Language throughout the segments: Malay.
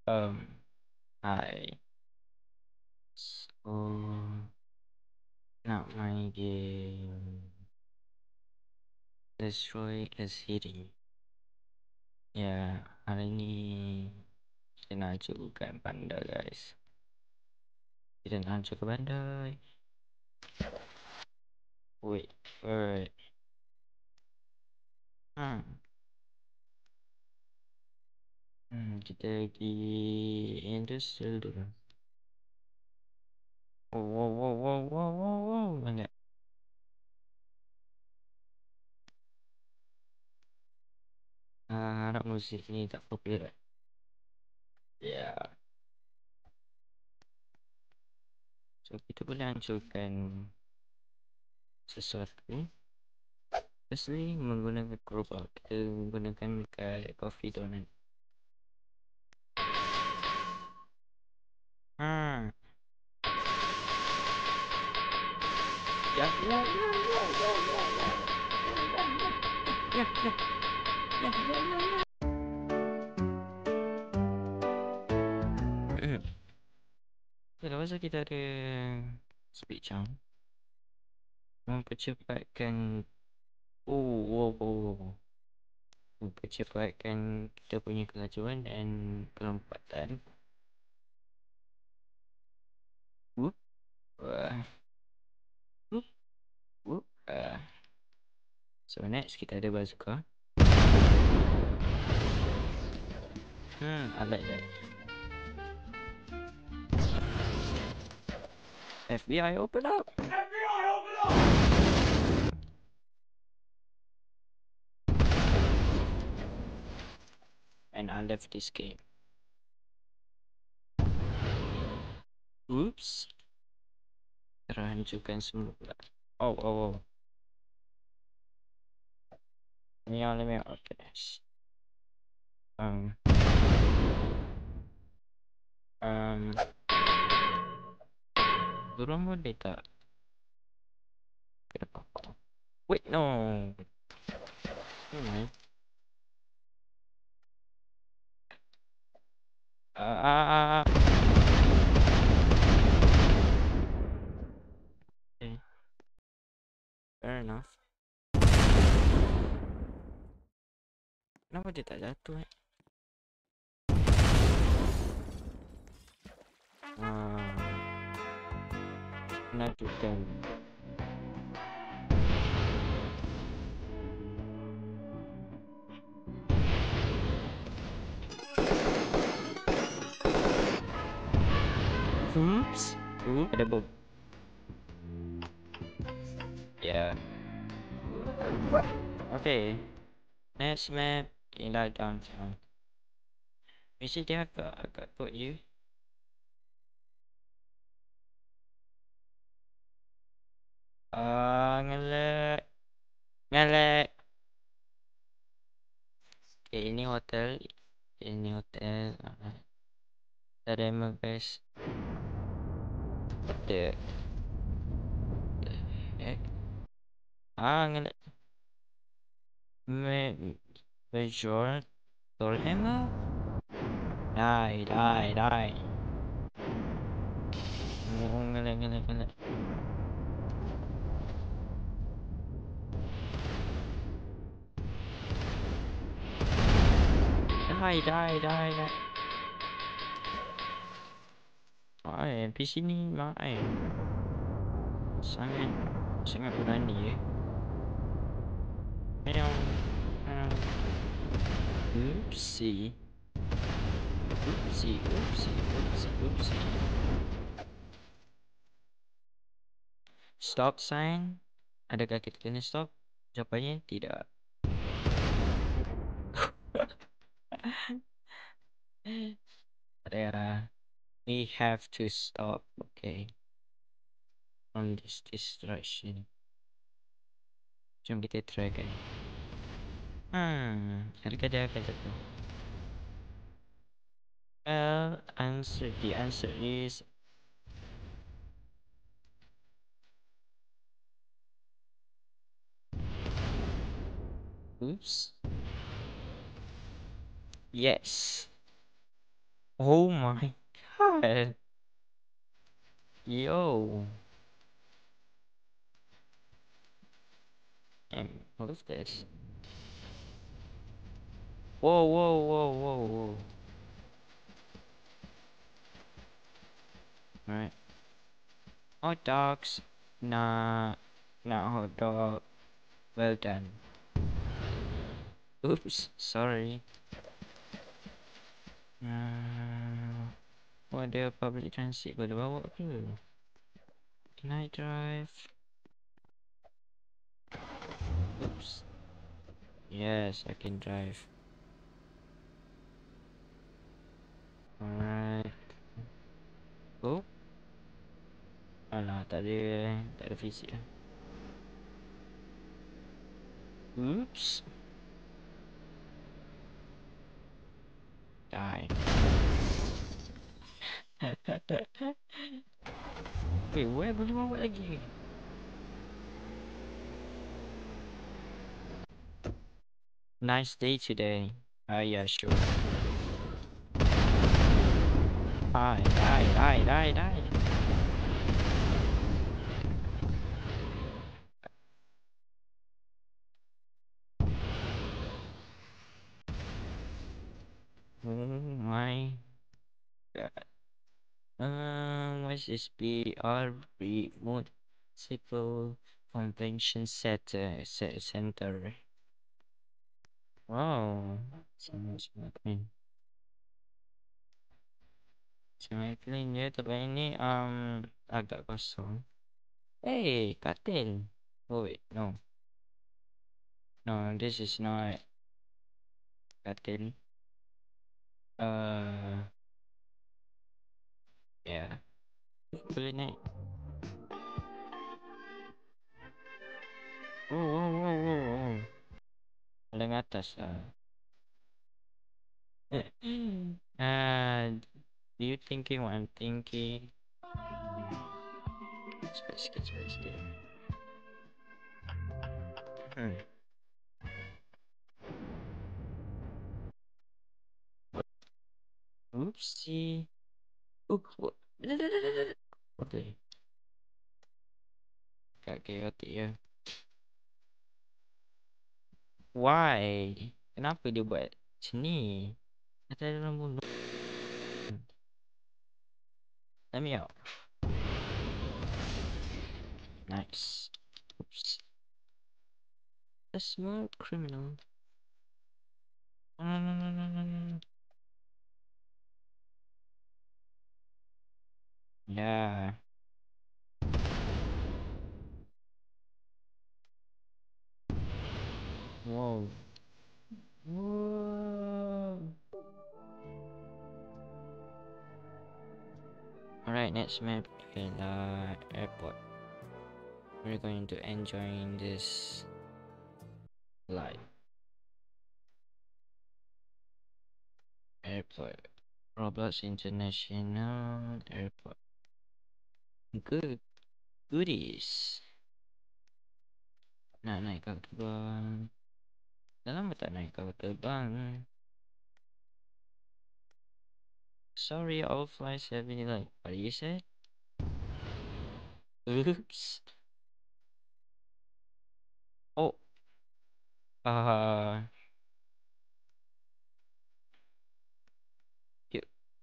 Um, Hi. So, nak main game Destroy a City. Ya, hari ni kita nak hancurkan bandar, guys. Kita nak hancurkan bandar. Wait, wait. Hmm. Kita pergi industrial dulu. Oh, wow, wow, wow, wow, wow, wow. Banyak. Harap musik ni tak popular. Ya. So, kita boleh hancurkan sesuatu. Firstly, menggunakan crowbar. Kita menggunakan kat coffee donut. Hmm. Ya, ya, ya, ya, ya, ya, ya. Ya, ya, ya, ya, ya, ya. Okay, lepas tu kita ada speed jump. Mempercepatkan. Oh, oh, oh. Mempercepatkan kita punya kelajuan dan kelompatan. Whoop. Whoop. Whoop. So next kita ada bazooka. I like that. FBI, open up! FBI, open up! And I left this game. Oops. Terhancurkan semua pula. Oh, oh, oh. Let me okay. Um. Dorang boleh tak? Kenapa? Wait, no. Hmm. Okay. Fair enough. Kenapa dia tak jatuh Menakutkan. Oops. Ada bom. Yeah. What? Okay. Next map. Inilah downtown. Mesti dia agak put you. Ngelak. Ngelak. Okay, ini hotel. Ini hotel. Ada emang guys. What the heck? Ngelak. Major. Tolhema. Die. Ngelak. Die. NPC ni main. Sangat berani Meow. Oopsie. Stop sign. Adakah kita kena stop? Jawapannya tidak. Ada. We have to stop. Okay. On this distraction. Jom kita try kan. Adakah dia akan jatuh? Well, the answer is oops. Yes. Oh my god. Yo. What's this? Whoa, whoa, whoa, whoa, whoa. Alright. Hot dogs. Nah. Not hot dog. Well done. Oops. Sorry. What the public transit boleh bawa ke? Can I drive? Oops. Yes, I can drive. Alright. Oh. Alah, tak ada fisik lah. Oops. Die. Wait, where boleh bawa lagi? Nice day today. Yeah, sure. Die. Oh my god. What's this BR Remote Civil Convention Center? Wow. Sangat clean dia tempat ini agak kosong. Hey, katil. Oh wait, no. No, this is not katil. Yeah. Boleh naik. Oh. Paling atas lah. Do you thinking what I'm thinking? Sikit. Oopsie. What? Okay. Kat chaotic ya. Why? Kenapa dia buat macam ni? Kata dalam mulut. Let me out. Nice. Oops. A small criminal. No. Yeah. Whoa. Alright, next map. Airport. We're going to enjoy this life. Airport. Roblox International Airport. Goodies. Nak naik kapal terbang. Dah lama tak naik kapal terbang. Sorry, all flights have been like, what you said? Oops. Oh.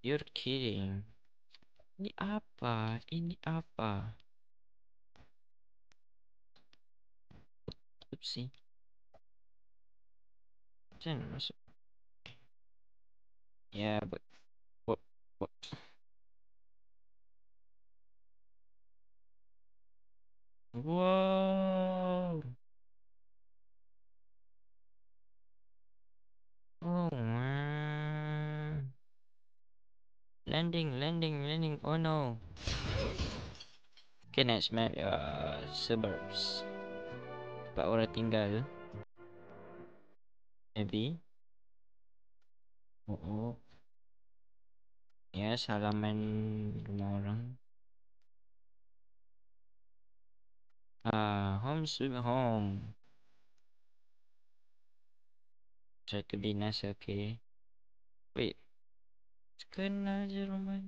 You're kidding. Ini apa? Oopsie. Macam mana masuk? Yeah, but what? Whoa. Oh man. Landing. Oh no. Okay, next map. Suburbs. Tempat orang tinggal. Maybe. Oh. Yes, halaman rumah orang. Home sweet home. Try to be nice, okay. Wait. Kena je rumah.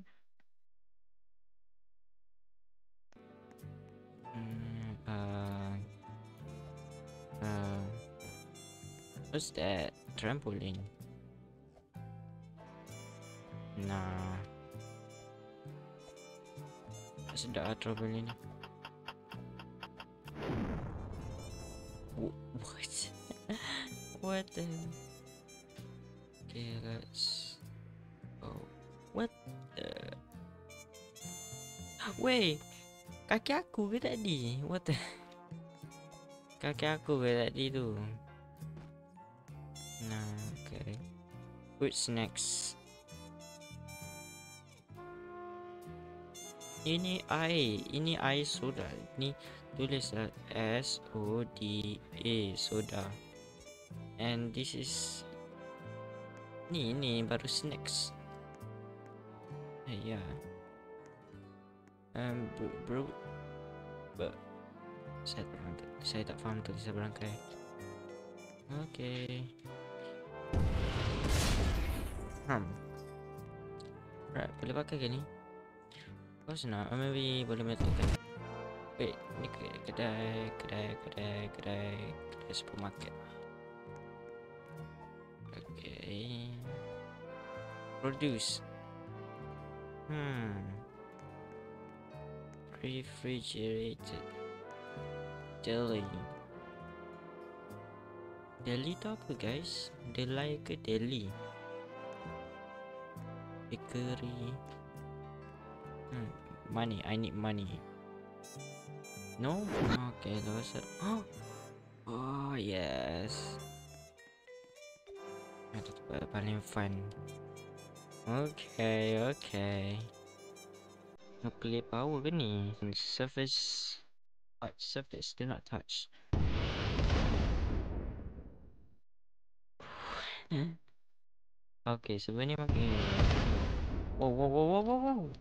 What's that? Trampoline. Nah. Sedap trampoline ni. What? What the? Okay, let's. Oh, what the? Wait, kaki aku ke tadi? What the? Kaki aku ke tadi tu? Nah, okay. What's next? Ini air soda. Ni tulis SODA soda. And this is ni baru snacks. Yeah. Bro, saya tak faham tulisan berangkai. Okay. Right, boleh pakai ke ni? Kau senang, maybe boleh meletakkan. Wait, ni kedai supermarket. Okay. Produce. Refrigerated deli. Deli tu apa guys? Delai ke deli? Bakery. Money, I need money. No? Okay, those are... Oh yes. Itu paling fun. Okay. Nuclear power ke ni? Surface do not touch. Okay, sebenarnya makin. Wow.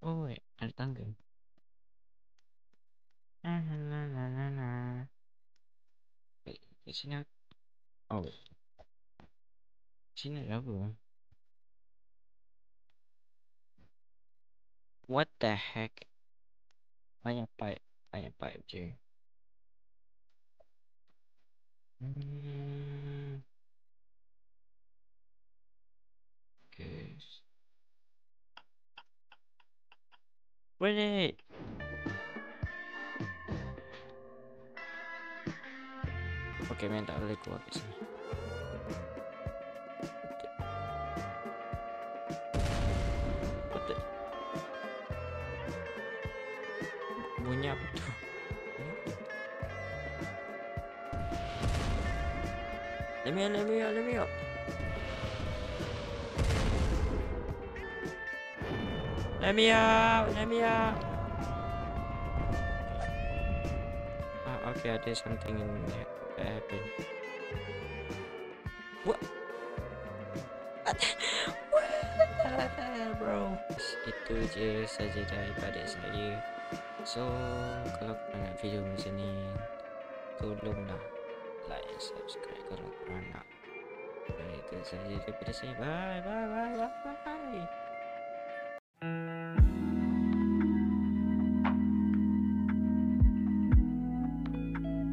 Oh wait, ada tangga. Wait, kat sini. Oh wait. Sini ada apa? What the heck? Banyak pipe je. Okay. Wait. Okay, man, tak boleh keluar kat sini. What the? Bunyi apa tu? Let me out. Let me out. Okay, there's something in there that happened. What? Bro. Itu je saja daripada saya. So, kalau korang nak video macam ni, tolonglah like and subscribe kalau korang nak. Itu saja daripada saya. Bye.